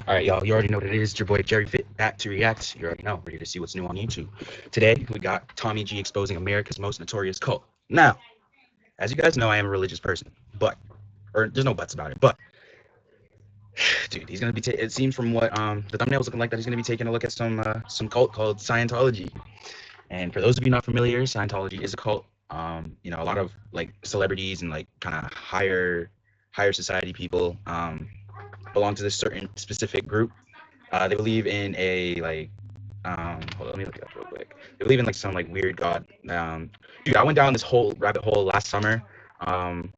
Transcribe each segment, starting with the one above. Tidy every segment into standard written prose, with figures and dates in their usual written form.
All right, y'all. You already know what it is. It's your boy Jerry Fit back to react. You already know. We're here to see what's new on YouTube. Today we got Tommy G exposing America's most notorious cult. Now, as you guys know, I am a religious person, but or there's no buts about it. But dude, he's gonna be. It seems from what the thumbnail's looking like that he's gonna be taking a look at some cult called Scientology. And for those of you not familiar, Scientology is a cult. A lot of like celebrities and like kind of higher society people belong to this certain specific group. They believe in a like hold on, let me look it up real quick. They believe in like some like weird god. Dude, I went down this whole rabbit hole last summer, um,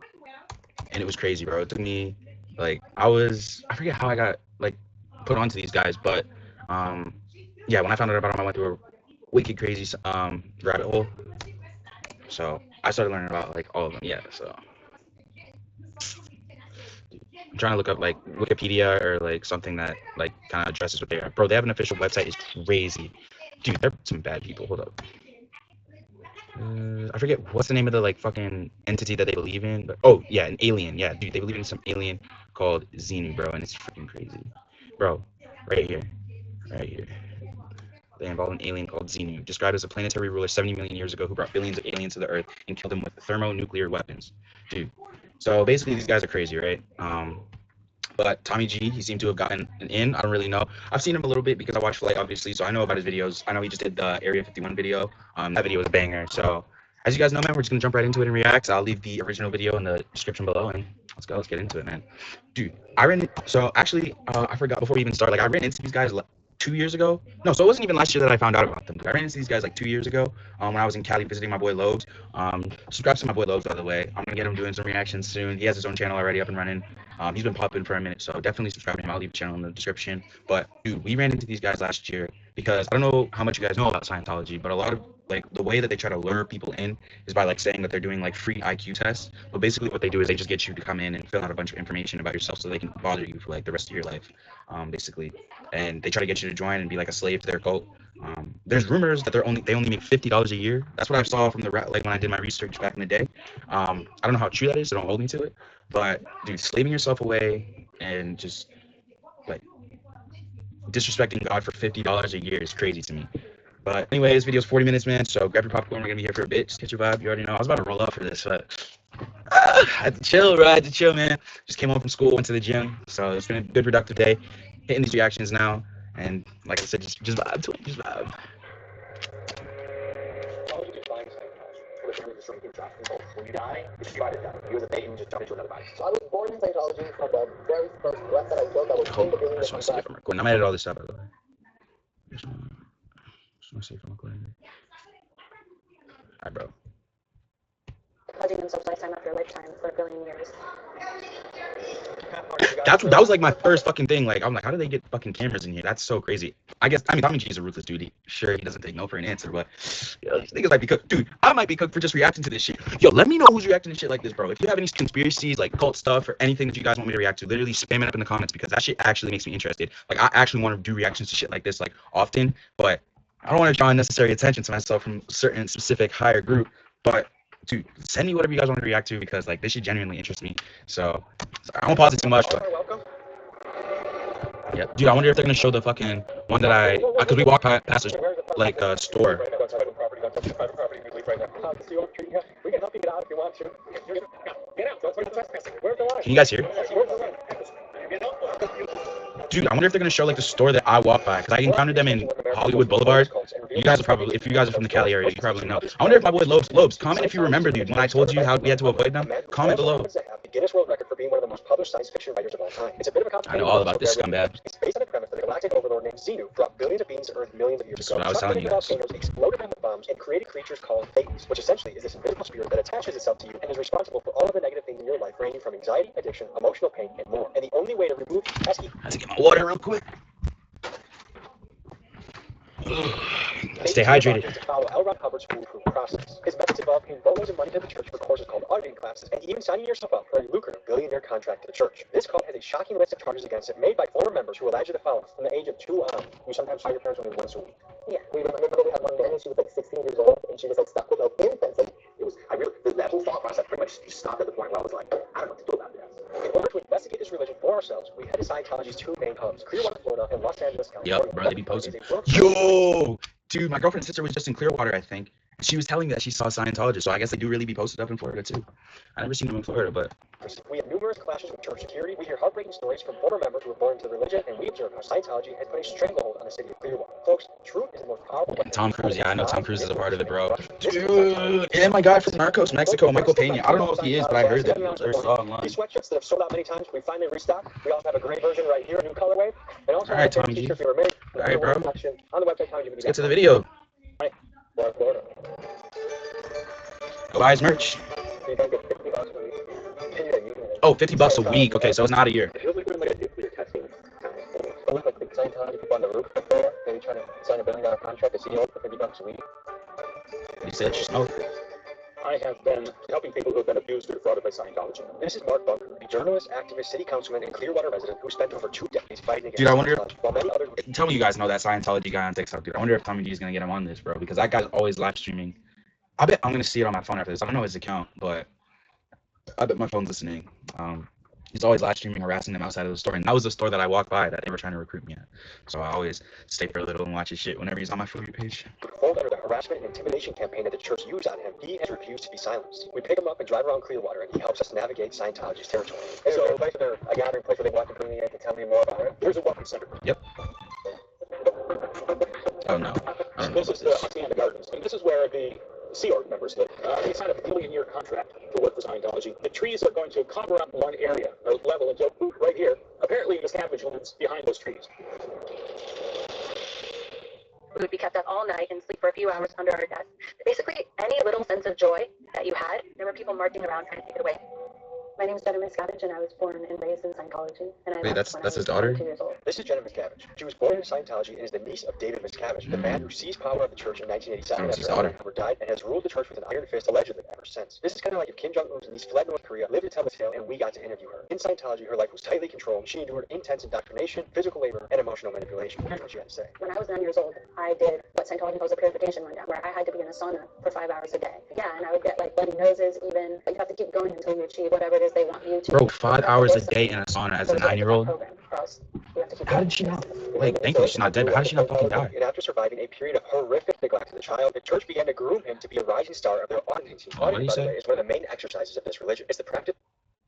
and it was crazy, bro. It took me like I forget how I got like put onto these guys, but um, yeah, when I found out about them, I went through a wicked crazy rabbit hole. So I started learning about like all of them. Yeah, so I'm trying to look up like Wikipedia or like something that like kind of addresses what they are. Bro, they have an official website. It's crazy. Dude, they're some bad people. Hold up. I forget what's the name of the like fucking entity that they believe in, but oh yeah, an alien. Yeah, dude, they believe in some alien called Xenu, bro, and it's freaking crazy, bro. Right here, right here. They involve an alien called Xenu, described as a planetary ruler 70 million years ago who brought billions of aliens to the Earth and killed them with thermonuclear weapons, dude. So basically, these guys are crazy, right? But Tommy G, he seemed to have gotten an in. I don't really know. I've seen him a little bit because I watch Flight, obviously, so I know about his videos. I know he just did the Area 51 video. That video was a banger. So, as you guys know, man, we're just gonna jump right into it and react. I'll leave the original video in the description below, and let's go. Let's get into it, man. Dude, I ran. So actually, I forgot before we even start. Like, I ran into these guys 2 years ago. No, so it wasn't even last year that I found out about them. I ran into these guys like 2 years ago. When I was in Cali visiting my boy Lobes. Subscribe to my boy Lobes, by the way. I'm gonna get him doing some reactions soon. He has his own channel already up and running. He's been popping for a minute, so definitely subscribe to him. I'll leave the channel in the description. But dude, we ran into these guys last year because I don't know how much you guys know about Scientology, but a lot of like the way that they try to lure people in is by like saying that they're doing like free IQ tests. But basically, what they do is they just get you to come in and fill out a bunch of information about yourself so they can bother you for like the rest of your life, basically. And they try to get you to join and be like a slave to their cult. There's rumors that they only make $50 a year. That's what I saw from like when I did my research back in the day. I don't know how true that is, so don't hold me to it. But dude, slaving yourself away and just like disrespecting God for $50 a year is crazy to me. But anyway, this video is 40 minutes, man. So grab your popcorn. We're gonna be here for a bit. Just catch your vibe. You already know. I was about to roll up for this, but I had to chill, bro. I had to chill, man. Just came home from school, went to the gym. So it's been a good, productive day. Hitting these reactions now, and like I said, just vibe to it. Just vibe. How would you define Scientology? Literally just something until when you die, you just write it down. You as a baby, you just jump into another body. So I was born in Scientology from the very first breath that I took. I was Hold trained to on. believe I just in want to see if I'm recording. I'm gonna edit all this stuff, by the way. Just want to see if I'm recording. All right, bro. Pledging themselves lifetime after lifetime for a billion years. That was like my first fucking thing. Like I'm like, how do they get fucking cameras in here? That's so crazy. I mean, Tommy G is a ruthless dude. Sure, he doesn't take no for an answer, but these niggas might be cooked. Dude, I might be cooked for just reacting to this shit. Yo, let me know who's reacting to shit like this, bro. If you have any conspiracies, like cult stuff, or anything that you guys want me to react to, literally spam it up in the comments because that shit actually makes me interested. Like I actually want to do reactions to shit like this like often, but I don't want to draw unnecessary attention to myself from a certain specific higher group. But dude, send me whatever you guys want to react to because like this shit genuinely interests me. So I won't pause it too much, but yeah, dude, I wonder if they're gonna show the fucking one that because we walked past a like a store. Can you guys hear? Dude, I wonder if they're gonna show like the store that I walk by because I encountered them in Hollywood Boulevard. You guys are probably, if you guys are from the Cali area, you probably know. I wonder if my boy Lobes, comment if you remember, dude, when I told you how we had to avoid them. Comment below. Guinness World Record for being one of the most published science fiction writers of all time. It's a bit of a I know all about this scumbag. It's based on a premise that a galactic overlord named Xenu brought billions of beings to Earth millions of years ago. That's what I was telling you guys. Volcanoes exploded around the bombs and created creatures called Thetans, which essentially is this invisible spirit that attaches itself to you and is responsible for all of the negative things in your life, ranging from anxiety, addiction, emotional pain, and more. And the only way to remove these pesky... I have to get my water real quick. Stay hydrated. To follow L. Ron Hubbard's foolproof process. His methods involve paying boatloads of money to the church for courses called auditing classes, and even signing yourself up for a lucrative billionaire contract to the church. This cult has a shocking list of charges against it, made by former members who allege to follow from the age of 2 on. You sometimes saw your parents only once a week. Yeah. We remember we had one nanny, she was like 16 years old, and she was like stuck with like infants. Like, it was, that whole thought process pretty much stopped at the point where I was like, I don't know what to do about this. In order to investigate this religion for ourselves, we head to Scientology's two main hubs, Clearwater, Florida, and Los Angeles, California. Yep, bro, they be posting. Yo, dude, my girlfriend's sister was just in Clearwater, I think. She was telling me that she saw Scientologists, so I guess they do really be posted up in Florida too. I never seen them in Florida, but we have numerous clashes with church security. We hear heartbreaking stories from former members who were born into the religion, and we observe how Scientology has put a stranglehold on the city of Clearwater. Folks, truth is the most powerful. Tom Cruise, yeah, I know Tom Cruise is a part of it, bro. Dude, and my guy from Narcos, Mexico, Michael Pena. I don't know if he is, but I heard that or saw online. These sweatshirts that have sold out many times, we finally restocked. We also have a gray version right here, a new colorway, and also all right, Tommy G. T-shirts we were made. All right, bro. On the website, Tommy G. Let's get to the video. Florida. Go buy his merch. Oh, $50 a week. Okay, so it's not a year. Scientology people on the roof up there, maybe trying to sign $1 billion contract to CEO for $50 a week. You said you smoke. I have been helping people who have been abused or defrauded by Scientology. This is Mark Bunker, a journalist, activist, city councilman, and Clearwater resident who spent over 2 decades fighting against Scientology. While many others... Tell me you guys know that Scientology guy on TikTok, dude. I wonder if Tommy G is going to get him on this, bro, because that guy's always live streaming. I bet I'm going to see it on my phone after this. I don't know his account, but I bet my phone's listening. He's always live streaming, harassing them outside of the store. And that was the store that I walked by that they were trying to recruit me at. So I always stay for a little and watch his shit whenever he's on my For You page. Fall under the harassment and intimidation campaign that the church used on him, he has refused to be silenced. We pick him up and drive around Clearwater, and he helps us navigate Scientology's territory. So, a gathering place where they want to bring me in to tell me more about it. Here's a welcome center. Yep. Oh, no. This is the Hacienda Gardens, and this is where the Sea Org members live. They signed a $1 million contract to work for Scientology. The trees are going to cover up one area, or level until right here. Apparently, the scavenge lives behind those trees. We would be kept up all night and sleep for a few hours under our desks. Basically, any little sense of joy that you had, there were people marching around trying to take it away. My name is Jenna Miscavige, and I was born and raised in Scientology. And Wait, that's his daughter? 2 years old. This is Jenna Miscavige. She was born in Scientology and is the niece of David Miscavige, the man who seized power of the church in 1987 after Elder died and has ruled the church with an iron fist allegedly ever since. This is kind of like if Kim Jong-un's niece fled North Korea, lived to tell his tale, and we got to interview her. In Scientology, her life was tightly controlled. She endured intense indoctrination, physical labor, and emotional manipulation. Here's what she had to say. When I was 9 years old, I did what Scientology calls a purification window, where I had to be in a sauna for 5 hours a day. Yeah, and I would get like bloody noses even, but you have to keep going until you achieve whatever it is they want you to. Bro, 5 hours a day in a sauna as a 9-year-old? How did she not, like, thankfully she's not dead, but how did she not fucking die? And after surviving a period of horrific neglect of the child, the church began to groom him to be a rising star of their auditing team. Auditing, by the way, is one of the main exercises of this religion. It's the practice.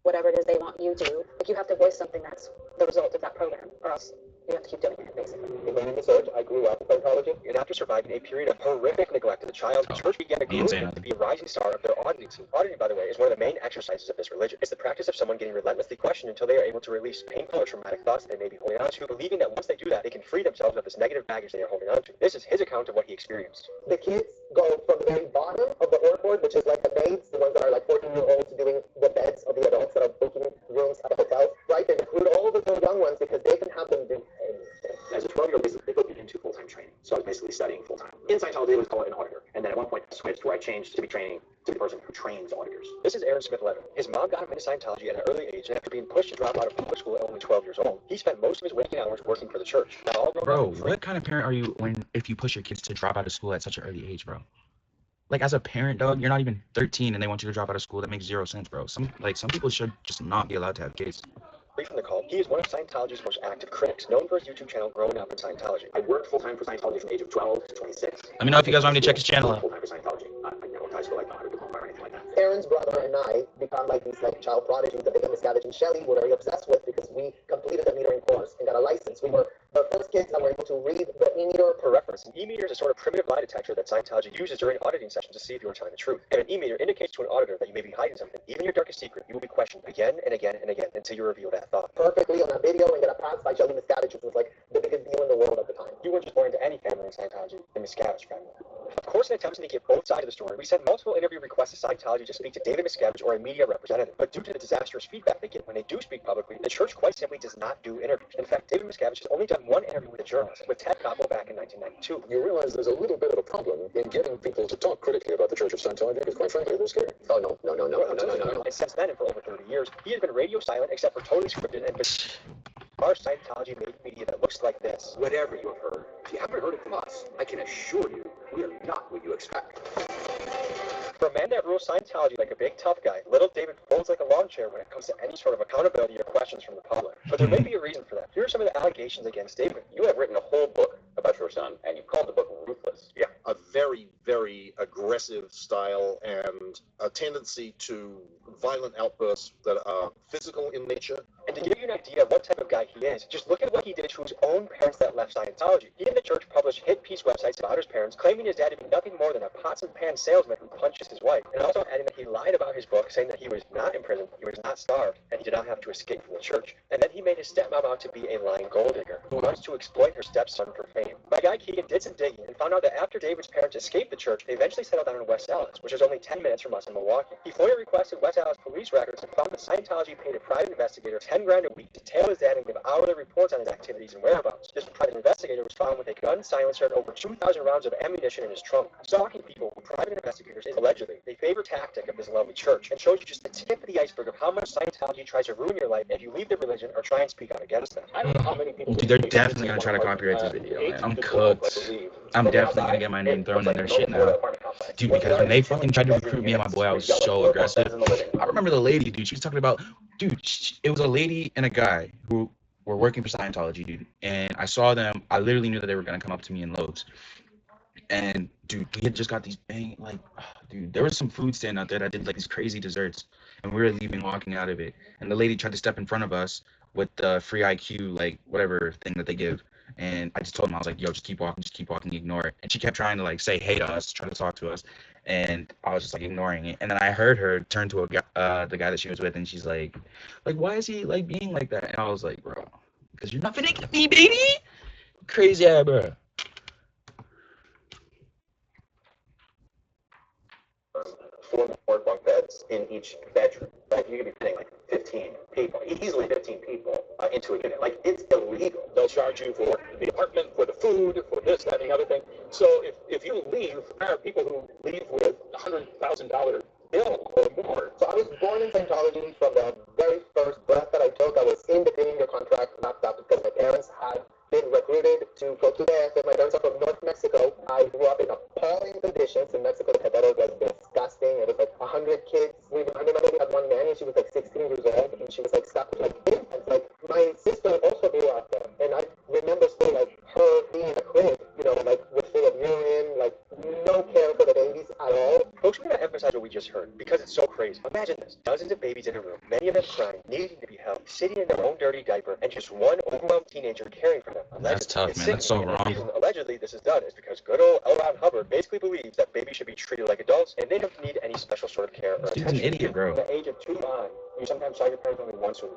Whatever it is they want you to, like, you have to voice something that's the result of that program, or else you have to keep doing it, basically. My name is Serge. I grew up in Scientology, and after surviving a period of horrific neglect of the child, the church began to groom him to be a rising star of their auditing team. Auditing, by the way, is one of the main exercises of this religion. It's the practice of someone getting relentlessly questioned until they are able to release painful or traumatic thoughts they may be holding on to, believing that once they do that, they can free themselves of this negative baggage they are holding on to. This is his account of what he experienced. The kids go from the very bottom of the org, which is like the maids, the ones that are like 14-year-olds doing the beds of the adults that are booking rooms at the hotels, right? They recruit all of the young ones because they can have them do anything. As a 12-year-old, they put me into full-time training, so I was basically studying full-time. In Scientology, they would call it an auditor, and then at one point I switched where I changed to be training to be the person who trains auditors. This is Aaron Smith-Levin. His mom got him into Scientology at an early age, and after being pushed to drop out of public school at only 12 years old, he spent most of his waking hours working for the church. Now, bro, what kind of parent are you if you push your kids to drop out of school at such an early age, bro? Like, as a parent, dog, you're not even 13 and they want you to drop out of school. That makes 0 sense, bro. Some people should just not be allowed to have kids. From the call, he is one of Scientology's most active critics, known for his YouTube channel Growing Up in Scientology. I worked full-time for Scientology from the age of 12 to 26. Let me know if you guys want me to check his channel out. Full-time for Scientology. I never went to high school like that, or diploma or anything like that. Aaron's brother and I become like these like child prodigies that David Miscavige and Shelley were very obsessed with because we completed the metering course and got a license. We were the first kids that were able to read the e-meter per reference. An e-meter is a sort of primitive lie detector that Scientology uses during auditing sessions to see if you are telling the truth. And an e-meter indicates to an auditor that you may be hiding something. Even your darkest secret, you will be questioned again and again and again until you reveal that thought. Perfectly on a video and get a pass by Shelley Miscavige, which was like the biggest deal in the world at the time. You weren't just born into any family in Scientology, the Miscavige family. Of course, in attempting to get both sides of the story, we sent multiple interview requests to Scientology to speak to David Miscavige or a media representative. But due to the disastrous feedback they get when they do speak publicly, the church quite simply does not do interviews. In fact, David Miscavige has only done one interview with a journalist, with Ted Koppel back in 1992. You realize there's a little bit of a problem in getting people to talk critically about the Church of Scientology because, quite frankly, they're scared. Oh, no. And since then, and for over 30 years, he has been radio silent except for totally scripted and our Scientology made media that looks like this. Whatever you have heard, if you haven't heard it from us, I can assure you we are not what you expect. For a man that rules Scientology like a big tough guy, little David folds like a lawn chair when it comes to any sort of accountability or questions from the public. But there may be a reason for that. Here are some of the allegations against David. You have written a whole book about your son, and you've called the book Ruthless. Yeah, a very, very aggressive style and a tendency to violent outbursts that are physical in nature. And to give you an idea of what type of guy he is, just look at what he did to his own parents that left Scientology. He and the church published hit piece websites about his parents, claiming his dad to be nothing more than a pots and pans salesman who punches his wife, and also adding that he lied about his book, saying that he was not in prison, he was not starved, and he did not have to escape from the church. And then he made his stepmom out to be a lying gold digger who wants to exploit her stepson for fame. My guy Keegan did some digging and found out that after David's parents escaped the church, they eventually settled down in West Allis, which is only 10 minutes from us in Milwaukee. He FOIA requested West Allis police records and found that Scientology paid a private investigator $10,000 a week to tail his dad and give hourly reports on his activities and whereabouts. This private investigator was found with a gun silencer and over 2,000 rounds of ammunition in his trunk. Stalking people with private investigators is allegedly a favorite tactic of this lovely church and shows you just the tip of the iceberg of how much Scientology tries to ruin your life if you leave the religion or try and speak out against them. I don't know how many people. Dude, they're definitely gonna try to copyright this video, man. I'm cooked. I'm definitely gonna get my name thrown in their shit now. Dude, because when they fucking tried to recruit me and my boy, I was so aggressive. I remember the lady, dude. She was talking about, dude, it was a lady and a guy who were working for Scientology, dude. And I saw them. I literally knew that they were gonna come up to me in Lowe's. And dude, we had just got these dude, there was some food stand out there that did like these crazy desserts, and we were leaving, walking out of it, and the lady tried to step in front of us with the free IQ, like whatever thing that they give, and I just told him, I was like, yo, just keep walking, ignore it. And she kept trying to like say hey to us, try to talk to us, and I was just like ignoring it. And then I heard her turn to the guy that she was with, and she's like, why is he like being like that? And I was like, bro, because you're not finna get me, baby, crazy ass, bro. Four more bunk beds in each bedroom. Like you could be fitting like 15 people, easily 15 people into a unit. Like it's illegal. They'll charge you for the apartment, for the food, for this, that, and the other thing. So if you leave, there are people who leave with $100,000 bill or more. So I was born in Scientology. From the very first breath that I took, I was in between your contract knocked out because my parents had been recruited to go to the AFM. My parents are from North Mexico. I grew up in appalling conditions in Mexico. The Cadero was disgusting. It was like 100 kids. I remember we had one nanny. She was like 16 years old, and she was like stuck with like infants. Like my sister also grew up there, and I remember still like her being in a crib, like with full of urine, like no care for the babies at all. Folks, we're going to emphasize what we just heard because it's so crazy. Imagine this. Dozens of babies in a room, many of them crying, needing to be held, sitting in their own dirty diaper, and just one overwhelmed teenager caring for them. That's tough, man. That's so wrong. The reason allegedly this is done is because good old L. Ron Hubbard basically believes that babies should be treated like adults and they don't need any special sort of care or Dude's an idiot, bro. From the age of 2 on, you sometimes saw your parents only once a week.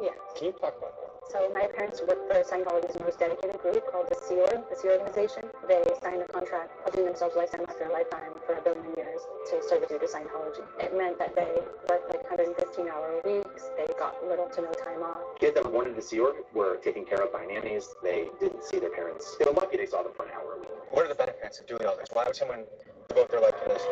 Yeah. Can you talk about that? So my parents work for Scientology's most dedicated group called the Sea Org, the Sea Organization. They signed a contract pledging themselves lifetime after lifetime for 1 billion years to servitude to Scientology. It meant that they worked like 115-hour weeks. They got little to no time off. Kids that were born into Sea Org were taken care of by nannies. They didn't see their parents. They were lucky they saw them for an hour a week. What are the benefits of doing all this? Why would someone devote their life to this?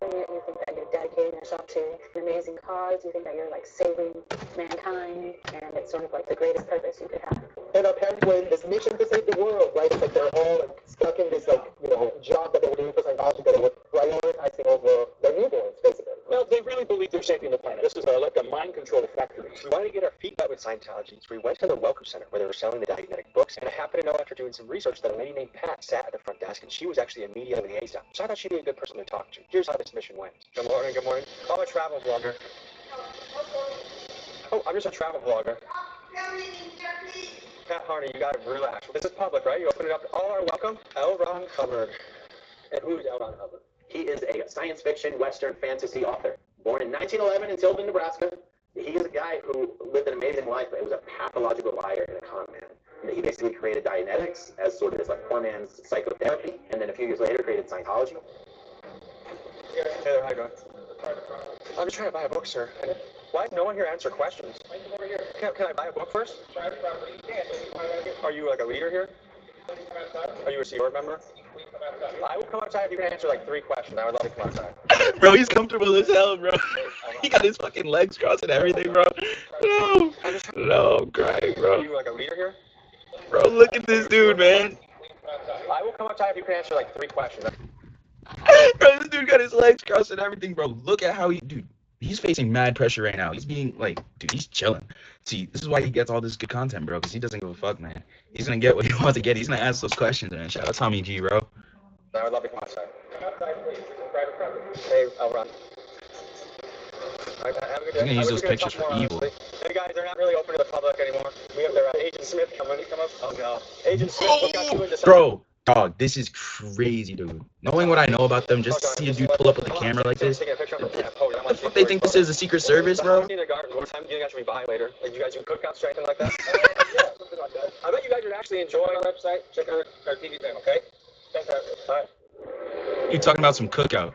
Doing it, you think that you're dedicating yourself to an amazing cause. You think that you're like saving mankind, and it's sort of like the greatest purpose you could have. And our parents were in this mission to save the world, right? Like they're all like stuck in this job that they were doing for Scientology that they were prioritizing over their newborns, basically. Well, they really believe they're saving the planet. This is like a mind control factory. We wanted to get our feet wet with Scientology, so we went to the Welcome Center where they were selling the Dianetic books, and I happened to know after doing some research that a lady named Pat sat at the front desk, and she was actually a media liaison. So I thought she'd be a good person to talk to. Here's how this mission went. Good morning, good morning. I'm a travel vlogger. Oh, I'm just a travel vlogger. Pat Harney, you gotta relax. This is public, right? You open it up. All are welcome. L. Ron Hubbard. And who's L. Ron Hubbard? He is a science fiction, Western fantasy author. Born in 1911 in Sylvan, Nebraska. He is a guy who lived an amazing life, but he was a pathological liar and a con man. He basically created Dianetics as sort of this like poor man's psychotherapy, and then a few years later created Scientology. Hey there, how you doing? I'm just trying to buy a book, sir. And why did no one here answer questions? Can I buy a book first? Are you like a leader here? Are you a Sea Org member? I will come outside if you can answer like 3 questions. I would love to come outside. Bro, he's comfortable as hell, bro. He got his fucking legs crossed and everything, bro. No, I'm crying, Are bro. you like a leader here? Bro, look at this dude, man. I will come outside if you can answer like 3 questions. Bro, this dude got his legs crossed and everything, bro. Look at how dude, he's facing mad pressure right now. He's being like, dude, he's chilling. See, this is why he gets all this good content, bro, because he doesn't give a fuck, man. He's gonna get what he wants to get. He's gonna ask those questions, man. Shout out Tommy G, bro. I would love to come outside. Come outside, please. Private property. Hey, I'll run. Have a good day. He's gonna use I those wish we could pictures talk for more evil. honestly. Hey guys, they're not really open to the public anymore. We have their Agent Smith coming. Come up. Oh no. Agent Smith, what got you into Bro, dog, this is crazy, dude. Knowing what I know about them, just to see a dude pull up with a camera like this. What the fuck they think this is, a secret service, bro? What time do you guys should be by later? Like, you guys do cookouts or anything like that? Yeah, something like that. I bet you guys would actually enjoy our website. Check out our TV thing, okay? Fantastic. Bye. You talking about some cookout?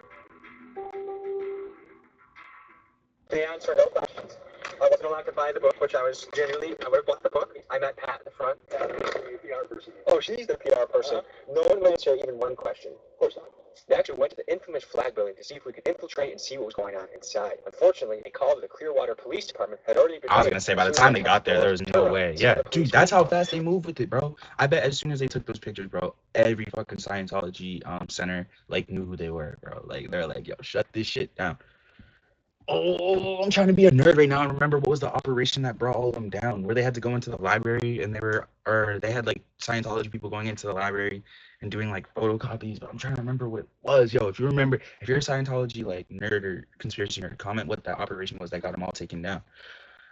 The answer, no questions. I wasn't allowed to buy the book, which I would have bought the book. I met Pat in the front. PR person. Oh, she's the PR person. No one would answer even one question. Of course not. They actually went to the infamous flag building to see if we could infiltrate and see what was going on inside. Unfortunately, a call to the Clearwater Police Department had already been. I was gonna say, by the time they got there was no way. Yeah, dude, that's how fast they move with it, bro. I bet as soon as they took those pictures, bro, every fucking Scientology center like knew who they were, bro. Like they're like, yo, shut this shit down. Oh, I'm trying to be a nerd right now and remember what was the operation that brought all of them down, where they had to go into the library and they had like Scientology people going into the library and doing like photocopies, but I'm trying to remember what it was. Yo, if you remember, if you're a Scientology like nerd or conspiracy nerd, comment what that operation was that got them all taken down.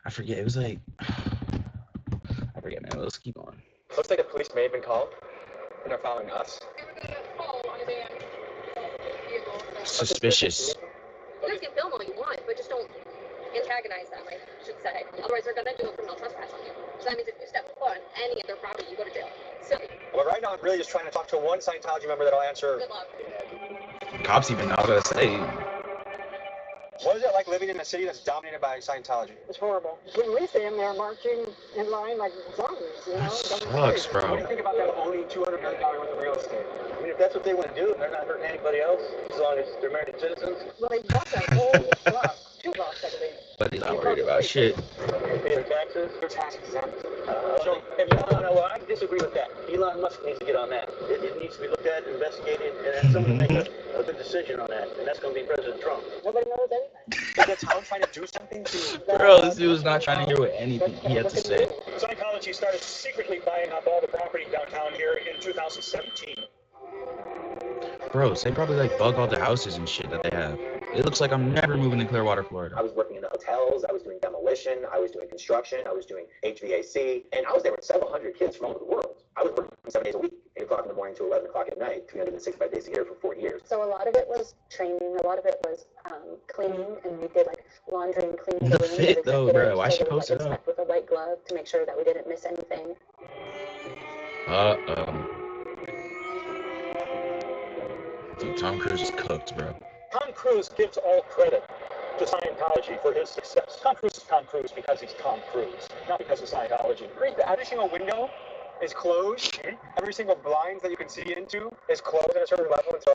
I forget. It was like, I forget, man. Let's keep on. Looks like the police may have been called and they're following us. Suspicious. You guys can film all you want, but just don't antagonize them, I should say. Otherwise, they're gonna do a criminal trespass on you. So that means if you step foot on any of their property, you go to jail. Silly. Well, right now I'm really just trying to talk to one Scientology member that'll answer. Good luck. Cops even know what to say. What is it like living in a city that's dominated by Scientology? It's horrible. When we see them, they're marching in line like zombies, you know? Sucks, What do bro. you think about them owning $200 million worth of real estate? I mean, if that's what they want to do, they're not hurting anybody else, as long as they're American citizens. Well, they bought that whole block, 2 blocks, I believe. But he's not worried about shit. Pay their taxes. They're tax exempt. Well, I disagree with that. Elon Musk needs to get on that. It needs to be looked at, investigated, and then someone make a good decision on that, and that's going to be President Trump. Nobody knows anything. Is the town trying to do something to... Bro, this dude was not trying to hear what anything he had to say. Scientology started secretly buying up all the property downtown here in 2017. Bro, they probably like bug all the houses and shit that they have. It looks like I'm never moving to Clearwater, Florida. I was working in the hotels, I was doing demolition, I was doing construction, I was doing HVAC, and I was there with several hundred kids from all over the world. I was working 7 days a week, 8 o'clock in the morning to 11 o'clock at night, 365 days a year for 4 years. So a lot of it was training, a lot of it was cleaning, and we did like laundry and cleaning The the rooms. fit, though, bro. Why So she there was, posted like, up? inspect with a white glove to make sure that we didn't miss anything. Dude, Tom Cruise is cooked, bro. Tom Cruise gives all credit to Scientology for his success. Tom Cruise is Tom Cruise because he's Tom Cruise, not because of Scientology. Every single window is closed. Every single blinds that you can see into is closed at a certain level. And so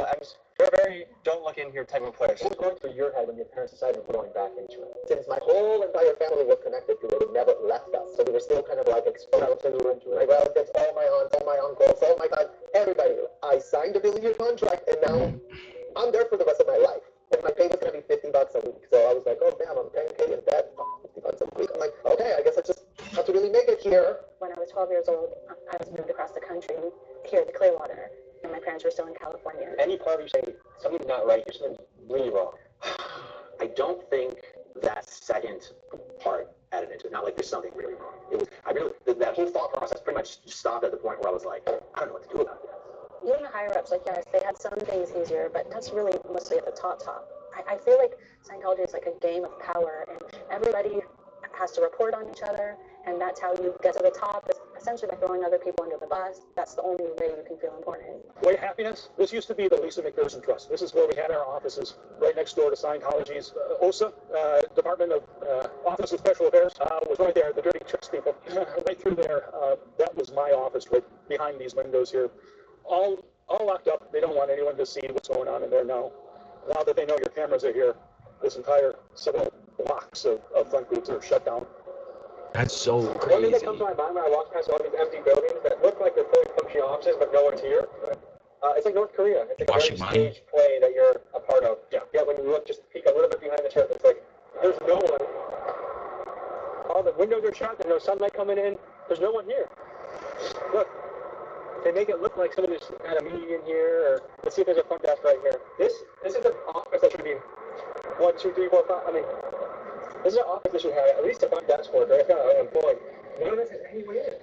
they're very don't look in here type of place. What was going through your head when your parents decided we're going back into it? Since my whole entire family was connected to it, it never left us. So we were still kind of like exposed to into it. My relatives, all my aunts, all my uncles, all my God, everybody. I signed a billion-year contract, and now I'm there for the rest of my life. And my pay was going to be $50 a week. So I was like, oh, damn, I'm paying in debt. $50 a week. I'm like, okay, I guess I just have to really make it here. When I was 12 years old, I was moved across the country here to Clearwater, and my parents were still in California. Any part of you say something's not right, you're something's really wrong. I don't think that second part added into it. Not like there's something really wrong. It was, that whole thought process pretty much stopped at the point where I was like, I don't know what to do about this. Even the higher ups, like, yes, they had some things easier, but that's really mostly at the top. I feel like Scientology is like a game of power, and everybody has to report on each other, and that's how you get to the top, is essentially by throwing other people under the bus. That's the only way you can feel important. Way of Happiness, this used to be the Lisa McPherson Trust. This is where we had our offices, right next door to Scientology's OSA, Department of Office of Special Affairs, was right there, the dirty tricks people, right through there. That was my office right behind these windows here. All locked up. They don't want anyone to see what's going on in there now. Now that they know your cameras are here, this entire several blocks of front groups are shut down. That's so One thing crazy. that comes to my mind when I walk past all these empty buildings that look like they're fully functioning offices, but no one's here. It's like North Korea. It's like a Washing very money. staged play that you're a part of. Yeah. Yeah. When you look, just peek a little bit behind the church, it's like there's no one. All the windows are shut. There's no sunlight coming in. There's no one here. Look. They make it look like somebody's had a meeting in here, or let's see if there's a front desk right here. This is an office that should be 1, 2, 3, 4, 5. I mean, this is an office that should have at least a front desk worker, if not unemployed. None of this is anywhere in.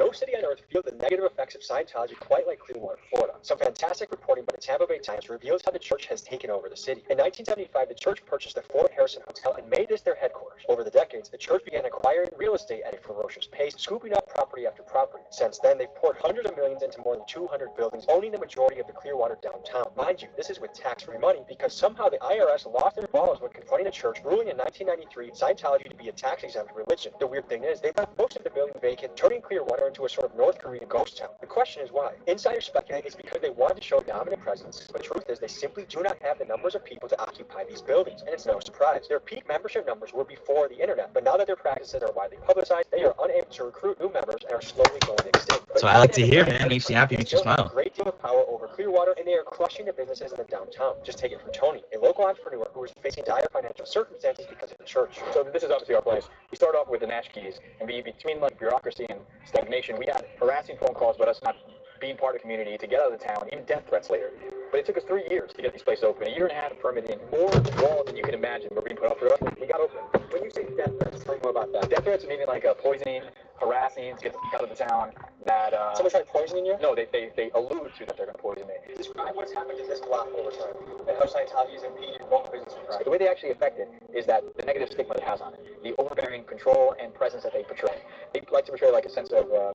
No city on earth feels the negative effects of Scientology quite like Clearwater, Florida. Some fantastic reporting by the Tampa Bay Times reveals how the church has taken over the city. In 1975, the church purchased the Fort Harrison Hotel and made this their headquarters. Over the decades, the church began acquiring real estate at a ferocious pace, scooping up property after property. Since then, they've poured hundreds of millions into more than 200 buildings, owning the majority of the Clearwater downtown. Mind you, this is with tax-free money because somehow the IRS lost their balls when confronting the church, ruling in 1993 Scientology to be a tax-exempt religion. The weird thing is, they left most of the building vacant, turning Clearwater into a sort of North Korean ghost town. The question is why? Insiders speculate it's because they wanted to show dominant presence, but the truth is they simply do not have the numbers of people to occupy these buildings, and it's no surprise. Their peak membership numbers were before the internet, but now that their practices are widely publicized, they are unable to recruit new members and are slowly going extinct. So I like to hear, man. Makes you happy, makes you They still have smile. a great deal of power over Clearwater, and they are crushing the businesses in the downtown. Just take it from Tony, a local entrepreneur who is facing dire financial circumstances because of the church. So this is obviously our place. We start off with the Nash keys, and between like bureaucracy and stagnation, we had harassing phone calls about us not being part of the community, to get out of the town, even death threats later. But it took us 3 years to get these places open, a year and a half of permitting, more walls than you can imagine were being put up for us. We got open. When you say death threats, tell me more about that. Death threats meaning like poisoning, harassing to get the out of the town. That Someone tried poisoning you? no, they allude to that they're going to poison me. Describe what's happened to this block over time, and how Scientology has impeded local businesses. Right. The way they actually affect it is that the negative stigma it has on it, the overbearing control and presence that they portray. They like to portray like a sense of a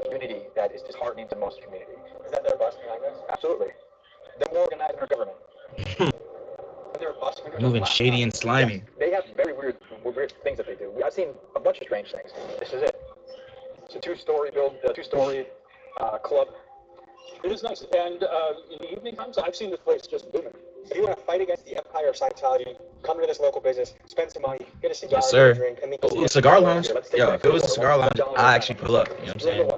community that is disheartening to most community. Is that their bus behind us? Absolutely. They're more organized than our government. Their bus Moving shady and slimy. Yes, they have very weird things that they do. I've seen a bunch of strange things. This is it. It's a two-story club. It is nice. And in the evening times, I've seen this place just booming. If you want to fight against the empire of Scientology, come to this local business, spend some money, get a cigar, Yes, sir. get a drink, and meet Oh, cigar lounge? Yo, if it was a cigar lounge, I actually pull up. You know what I'm saying?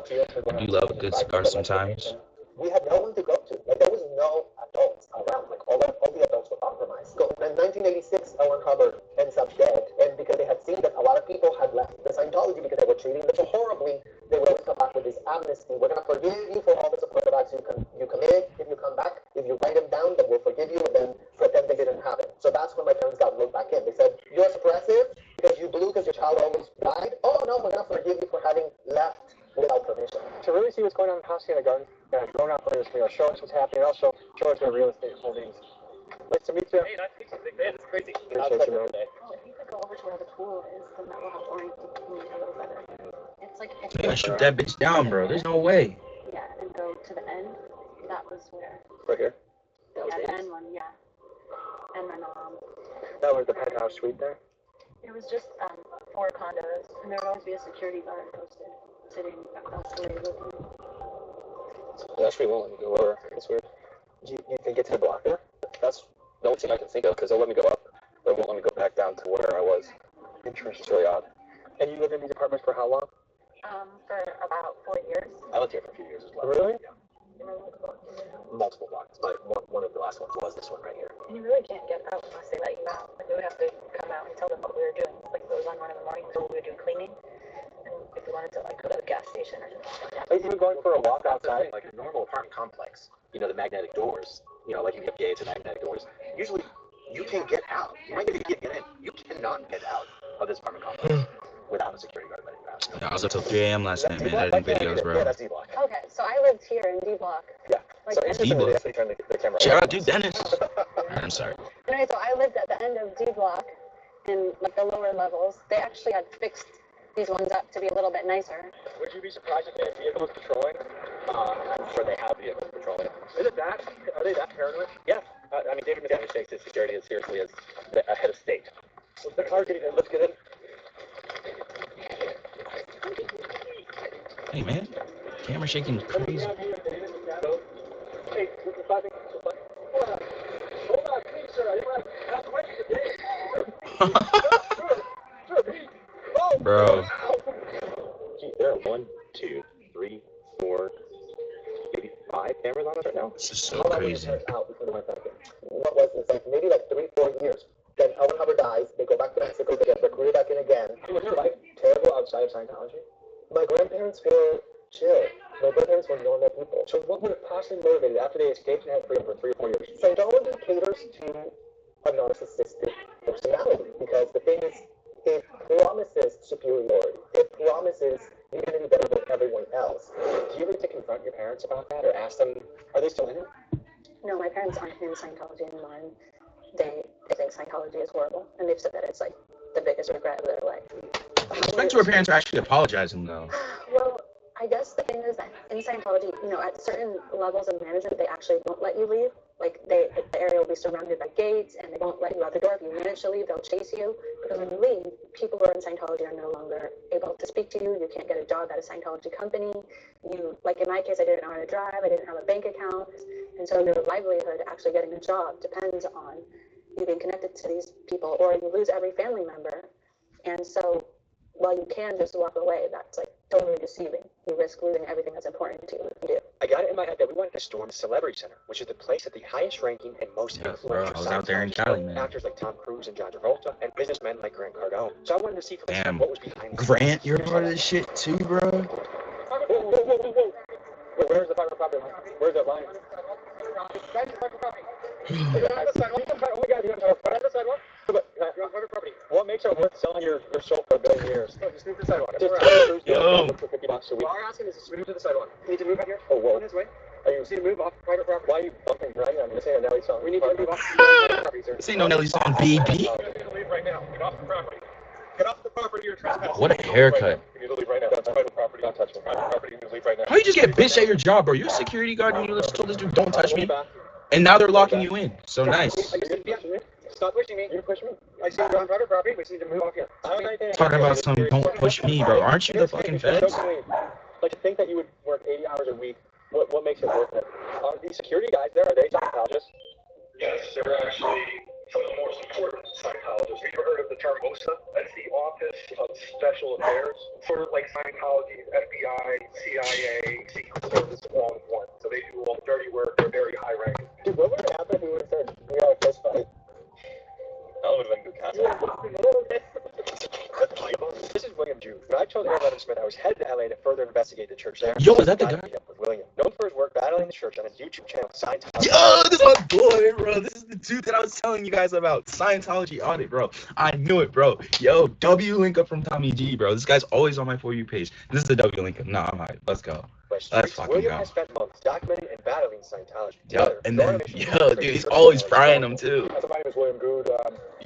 I do love a good cigar sometimes. We had no one to go to. Like, there was no adults around. Like, all the adults were compromised. So in 1986, Ellen Hubbard ends up dead, and because they had seen that a lot of people had left the Scientology because they were treating them so horribly, they would always come back with this amnesty. We're going to forgive you for all the supportive acts you committed. If you come back, if you write them down, then we'll forgive you, and then pretend they didn't happen. So that's when my parents got looked back in. They said, you're suppressive because you blew because your child almost died. Oh, no, we're going to forgive you for having left without permission. To really see what's going on in Hacienda Gardens, going out for this, show us what's happening, also show us their real estate holdings. Nice to meet you. Hey, nice to meet you. Big man, it's crazy. Appreciate you, man. Oh, if you could go over to where the pool is, then that will help orient me a little better. It's like if You gotta shoot that bitch down, bro. There's no way. yeah, and go to the end. That was where. Right here. Yeah, the end one, yeah. And then That was the penthouse suite there. it was just 4 condos, and there would always be a security guard posted, sitting across the way looking. That's pretty well. Let me go over. That's weird. You can get to the block there? That's the only thing I can think of because they'll let me go up, but it won't let me go back down to where I was. Interesting. It's really odd. And you lived in these apartments for how long? For about 4 years. I lived here for a few years as well. Really? Yeah. Multiple blocks, but one of the last ones was this one right here. And you really can't get out unless they let you out. Like, we would have to come out and tell them what we were doing. Like, if it was on 1 in the morning, so we were doing cleaning. And if we wanted to, like, go to the gas station or something like that. Are you even going for a walk That's the outside? thing, like a normal apartment complex, you know, the magnetic doors, you know, like you have gates and magnetic doors. Usually, you can get out. You might get in. You cannot get out of this apartment complex without a security guard letting you out. Yeah, I was up till 3 a.m. last night, man, editing videos, Yeah, bro. that's D-block. Okay, so I lived here in D Block. Yeah. Like, So and- interestingly, they actually turned the camera Shout off. out to Dennis. I'm sorry. Anyway, so I lived at the end of D Block in, like, the lower levels. They actually had fixed these ones up to be a little bit nicer. Would you be surprised if they had vehicles patrolling? I'm sure they have vehicles patrolling. Is it that? Are they that paranoid? Yeah. I mean, David McDaniel takes his security as seriously as the head of state. Well, the car's getting in. Let's get in. Hey, man. Camera shaking crazy. Hey, this is Bobby. Hold on, please, sir. I want to ask questions. Bro. Gee, there are 1, 2, 3, 4, maybe 5 cameras on us right now. This is so How long were your crazy. parents out before they went back in? What was it? Like maybe like 3-4 years. Then Owen Hubbard dies. They go back to Mexico. They get recruited back in again. Was your life terrible outside of Scientology? My grandparents were chill. My grandparents were normal people. So what would have possibly motivated after they escaped and had freedom for 3 or 4 years? Scientology caters to a narcissistic personality because the thing is, it promises superiority. It promises you're going to be better than everyone else. Do you ever get to confront your parents about that or ask them, are they still in it? No, my parents aren't in Scientology anymore, and they think Scientology is horrible, and they've said that it's like the biggest regret of their life. Respect to her parents are actually apologizing though. Well, I guess the thing is that in Scientology, at certain levels of management, they actually won't let you leave. Like, the area will be surrounded by gates, and they won't let you out the door. If you manage to leave, they'll chase you. Because when you leave, people who are in Scientology are no longer able to speak to you. You can't get a job at a Scientology company. Like in my case, I didn't know how to drive. I didn't have a bank account. And so your livelihood, actually getting a job, depends on you being connected to these people, or you lose every family member. And so while you can just walk away, that's like totally deceiving. You risk losing everything that's important to you if you do. I got it in my head that we wanted to storm the Celebrity Center, which is the place that the highest ranking and most Yeah, bro, influential I was out there in Scientologists Cali, go. man. Actors like Tom Cruise and John Travolta, and businessmen like Grant Cardone. So I wanted to see from Damn. what was behind this. Grant, you're part of this shit too, bro. Whoa. Wait, where's the private property line? Where's that line? Right in private property. You're on the sidewalk. Oh my God, you're on the sidewalk? You're on private property. What makes it worth selling your soul for $1 billion years? No, just move to the sidewalk. Just Yo. for $50 a week. All we're asking is just move to the sidewalk. You need to move out here? Oh, whoa. This way. Are you need to move off private property? Why are you bumping right? I'm just saying a Nelly song. We need to move off private property, sir. This ain't no Nelly song, baby. You need to leave right now. Get off the property. Get off the property. You're trespassing. What a haircut. You need to leave right now. That's private property. Don't touch me. Private property. You need to leave right now. How you just get bitched at your job, bro? You're a security guard and you just told this dude, don't touch me. And now they're locking you in. So nice. Stop pushing me. You're pushing me. I see you're on private property. We just need to move off here. Talking about some don't push me, bro. Aren't you the fucking feds? Like, to think that you would work 80 hours a week, what makes it worth it? These security guys there, are they Scientologists? Yes, they're actually some of the more supportive Scientologists. Have you ever heard of the term OSA? That's the Office of Special Affairs. Sort of like Scientology, FBI, CIA, Secret Service, all in one. So they do all the dirty work. They're very high ranking. Dude, what would have happened if we would have said we are a fist fight? That would have been good content. This is William Jew. When I told Aaron Levin Smith I was headed to LA to further investigate the church there. Yo, is that the I guy? meet up with William, known for his work battling the church on his YouTube channel, Scientology. Yo, this is my boy, bro. This is the dude that I was telling you guys about. Scientology audit, bro. I knew it, bro. Yo, W link up from Tommy G, bro. This guy's always on my For You page. This is the W link up. Nah, I'm hyped. Let's go. Let's fucking William go. has spent months documenting and battling Scientology. Yo, and then, yo, dude, he's always frying them too. So my name is William Good.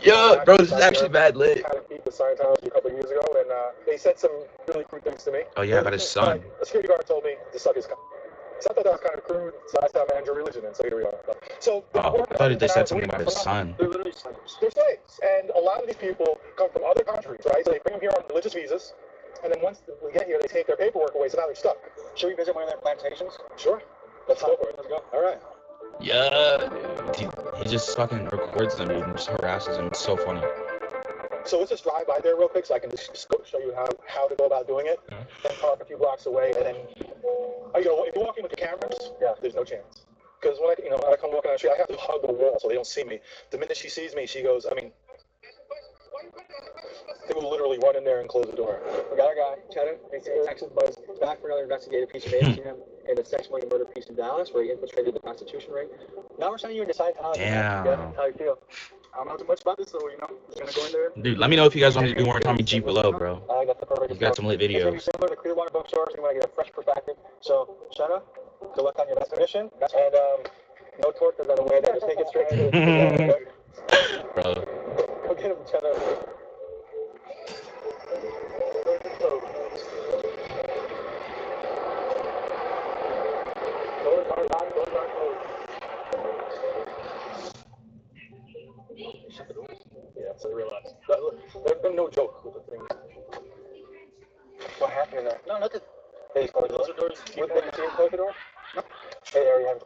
Yo, bro, this is actually bad lit. I had a beef with Scientology a couple of years ago, and they said some really crude things to me. Oh, yeah, I got his son. A security guard told me to suck his cock. So I thought that was kind of crude, so I started managing religion, and so here we are. So Oh, I thought they said something about his son. They're literally slaves. They're slaves, and a lot of these people come from other countries, right? So they bring them here on religious visas, and then once we get here, they take their paperwork away, so now they're stuck. Should we visit one of their plantations? Sure. Let's go for it. Let's go. All right. Yeah, dude, he just fucking records them, dude, and just harasses them. It's so funny. So let's just drive by there real quick, so I can just show you how to go about doing it. Yeah. Then park a few blocks away, and then if you're walking with the cameras, yeah, there's no chance. Because when I come walking on the street, I have to hug the wall so they don't see me. The minute she sees me, she goes, they will literally run in there and close the door. We got our guy, Cheddar. Texas Buzz back for another investigative piece of ATM in the sex money murder piece in Dallas, where he infiltrated the prostitution ring. Now we're sending you into Scientology. Damn. Yeah, how you feel? I don't know too much about this, so just gonna go in there. Dude, let me know if you guys want me to do more Tommy G below, bro. I got the perfect. He's got some lit It's gonna be videos. similar to Clearwater Bookstore, so you want to get a fresh perspective. So, Cheddar, good luck on your next mission, and no tortas on the way there. Just take it straight to Bro. Go get him, Cheddar. Yeah, so I realized. There's been no joke with the thing. What happened in there? No, nothing. Hey, close the door. What did you see him close the door? No. Hey, there you have it.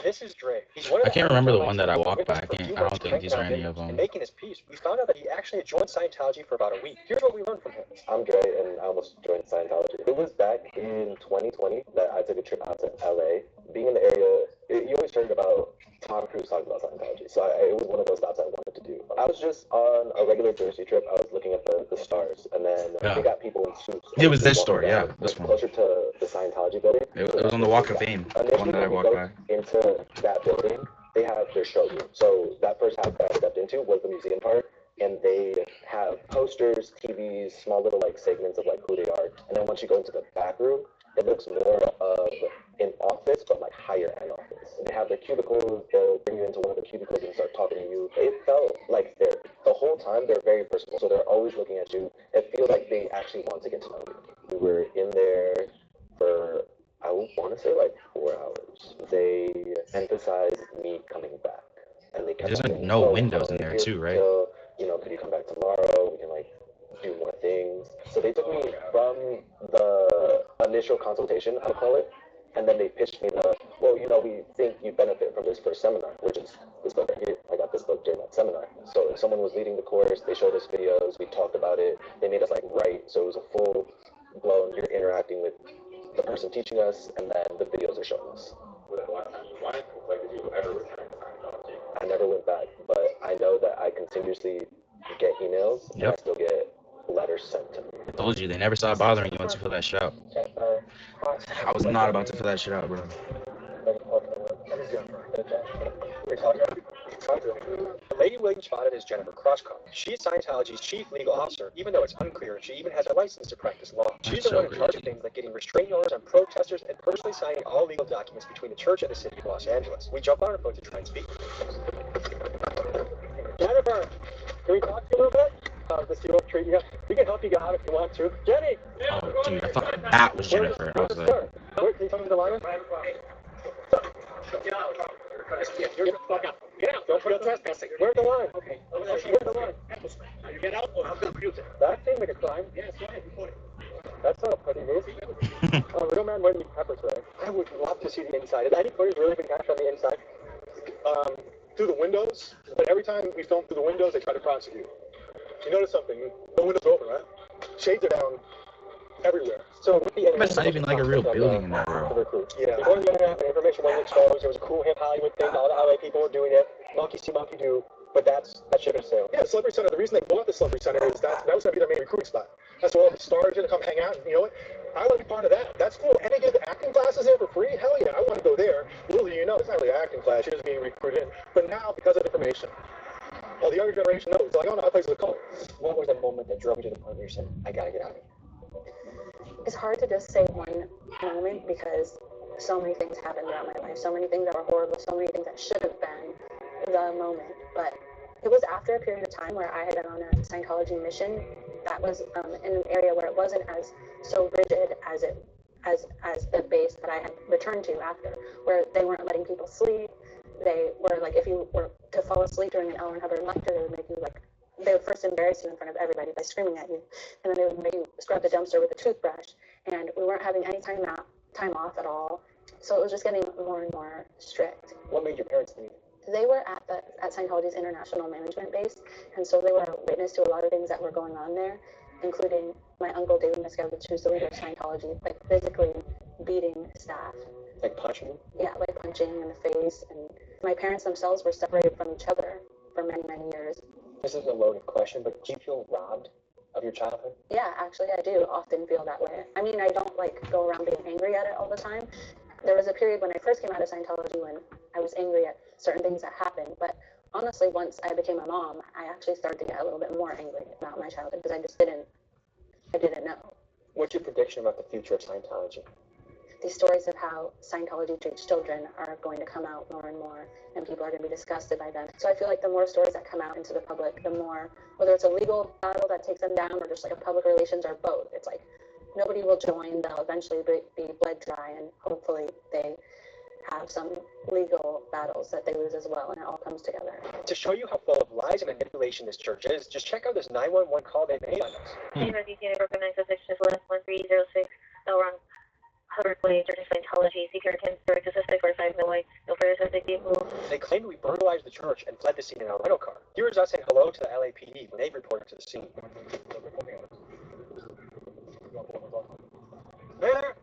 This is Dre. He's one of I the can't remember the MIT one that I walked witness by. for a few I don't months think cranking these are out any videos of and them. making his peace. We found out that he actually had joined Scientology for about a week. Here's what we learned from him. I'm Dre, and I almost joined Scientology. It was back in 2020 that I took a trip out to LA. Being in the area, you always heard about Tom Cruise talking about Scientology, so it was one of those stops I wanted to do. I was just on a regular Jersey trip. I was looking at the stars, and then we got people in suits. It was this walking store, yeah, down, this one. closer to the Scientology building. It was on the Walk of Fame, the one that I walked by. Into that building, they have their showroom. So that first house that I stepped into was the museum part, and they have posters, TVs, small little like segments of like who they are. And then once you go into the back room, it looks more of an office, but like higher end office. They have their cubicles. They'll bring you into one of the cubicles and start talking to you. It felt like therapy. The whole time they're very personal, so they're always looking at you. It feels like they actually want to get to know you. We were in there for, I want to say like 4 hours. They emphasized me coming back, and they kept There's saying, no windows in there too, right? Could you come back tomorrow? We can like do more things. So they took me from the initial consultation, I'll call it, and then they pitched me we think you benefit from this first seminar, which is this book right here. I got this book during that seminar. So if someone was leading the course, they showed us videos, we talked about it, they made us like write, so it was a full blown, you're interacting with the person teaching us, and then the videos are showing us. Why did you ever return to Scientology? I never went back, but I know that I continuously get emails, and I still get letters sent to me. I told you, they never stopped bothering you once you fill that shit out. I was not about to fill that shit out, bro. The lady Williams spotted is Jennifer Crosscup. She's Scientology's chief legal officer, even though it's unclear if she even has a license to practice law. She's the one in charge of things like getting restraining orders on protesters and personally signing all legal documents between the church and the city of Los Angeles. We jump on her phone to try and speak. Jennifer, can we talk to you a little bit? This you won't treat you. We can help you get out if you want to. Jenny! Oh, dude, I thought that was Jennifer. I was like, Where, can you tell me the line? You're the fuck up. Get out. Don't put up trespassing. Where's the line? Okay. Where's the line? You get out or I'm going to abuse it. That seems like a crime. Yes, go ahead. That's not a pretty move. Real man wouldn't eat pepper today. I would love to see the inside. Has any footage really been captured on the inside? Through the windows, but every time we film through the windows, they try to prosecute. You notice something? The windows are open, right? Shades are down everywhere. So with the but it's not even like a real building in that room. Yeah. Before the internet, the information wasn't exposed. There was a cool hip Hollywood thing. All the LA people were doing it. Monkey see, monkey do. But that ship has sailed. Yeah, the Celebrity Center. The reason they bought the Celebrity Center is that was going to be their main recruiting spot. That's where all the stars are going to come hang out. And you know what? I want to be part of that. That's cool. And they give acting classes there for free. Hell yeah, I want to go there. Little do you know, it's not really an acting class. You're just being recruited. But now, because of information, well, the younger generation knows. They're like, oh no, that place is a cult. What was the moment that drove you to the point where you said, I gotta get out of here? It's hard to just say one moment because so many things happened throughout my life, so many things that were horrible, so many things that should have been the moment. But it was after a period of time where I had been on a Scientology mission that was in an area where it wasn't as so rigid as the base that I had returned to after, where they weren't letting people sleep. They were like, if you were to fall asleep during an L. Ron Hubbard lecture, they would make you like, they would first embarrass you in front of everybody by screaming at you, and then they would make you scrub the dumpster with a toothbrush, and we weren't having any time off at all. So it was just getting more and more strict. What made your parents leave? They were at Scientology's international management base, and so they were witness to a lot of things that were going on there, including my uncle David Miscavige, who's the leader of Scientology, like physically beating staff. Like punching them? Yeah, like punching in the face. And my parents themselves were separated from each other for many, many years. This is a loaded question, but do you feel robbed of your childhood? Yeah, actually I do often feel that way. I mean, I don't like go around being angry at it all the time. There was a period when I first came out of Scientology when I was angry at certain things that happened, but honestly, once I became a mom, I actually started to get a little bit more angry about my childhood because I didn't know. What's your prediction about the future of Scientology? These stories of how Scientology treats children are going to come out more and more, and people are going to be disgusted by them. So I feel like the more stories that come out into the public, the more, whether it's a legal battle that takes them down or just like a public relations or both, it's like nobody will join. They'll eventually be bled dry, and hopefully they have some legal battles that they lose as well, and it all comes together. To show you how full of lies and manipulation this church is, just check out this 911 call they made on us. University of Brooklyn 966 West 1306 L. Ron Hubbard Way, Church of Scientology, CPR 10 Direct to Suspect 45 Millway, no further suspect vehicle. They claimed we burglarized the church and fled the scene in our rental car. Here is us saying hello to the LAPD when they reported to the scene. Hey there!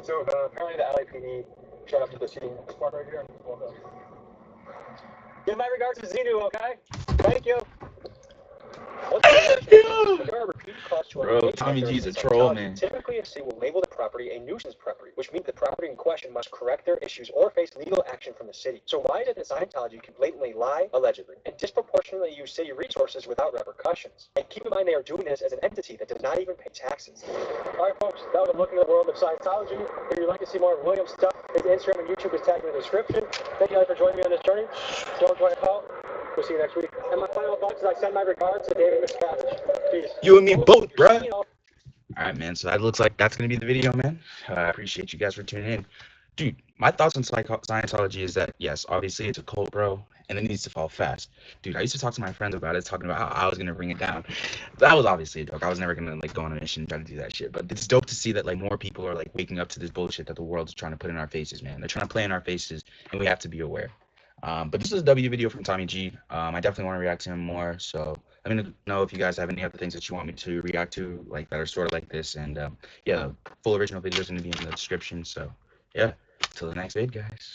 So apparently the LAPD showed up to the scene. Park right here. Give my regards to Xenu, okay? Thank you. There are repeated calls to Bro, Tommy G's a troll, man. Typically, a city will label the property a nuisance property, which means the property in question must correct their issues or face legal action from the city. So why is it that Scientology can blatantly lie, allegedly, and disproportionately use city resources without repercussions? And keep in mind they are doing this as an entity that does not even pay taxes. Alright folks, that was a look into the world of Scientology. If you'd like to see more of William's stuff, his Instagram and YouTube is tagged in the description. Thank you guys for joining me on this journey. Don't join a call. We'll see you next week. And my final thoughts is I send my regards to David Miscavige. Peace. You and me both, bruh. All right, man. So that looks like that's gonna be the video, man. I appreciate you guys for tuning in, dude. My thoughts on Scientology is that yes, obviously it's a cult, bro, and it needs to fall fast, dude. I used to talk to my friends about it, talking about how I was gonna bring it down. That was obviously a joke. I was never gonna like go on a mission and try to do that shit. But it's dope to see that like more people are like waking up to this bullshit that the world is trying to put in our faces, man. They're trying to play in our faces, and we have to be aware. But this is a W video from Tommy G. I definitely want to react to him more. So let me know if you guys have any other things that you want me to react to, like that are sort of like this. And yeah, full original video is going to be in the description. So yeah, till the next vid, guys.